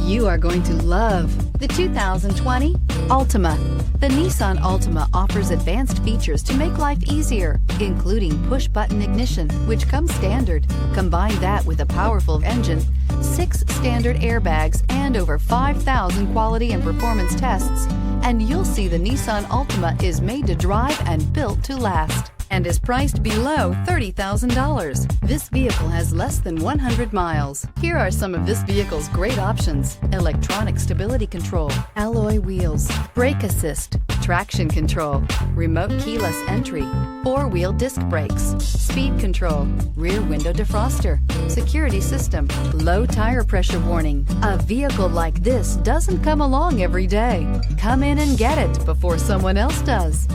You are going to love the 2020 Altima. The Nissan Altima offers advanced features to make life easier, including push-button ignition, which comes standard. Combine that with a powerful engine, 6 standard airbags, and over 5,000 quality and performance tests, and you'll see the Nissan Altima is made to drive and built to last, and is priced below $30,000. This vehicle has less than 100 miles. Here are some of this vehicle's great options: electronic stability control, alloy wheels, brake assist, traction control, remote keyless entry, 4-wheel disc brakes, speed control, rear window defroster, security system, low tire pressure warning. A vehicle like this doesn't come along every day. Come in and get it before someone else does.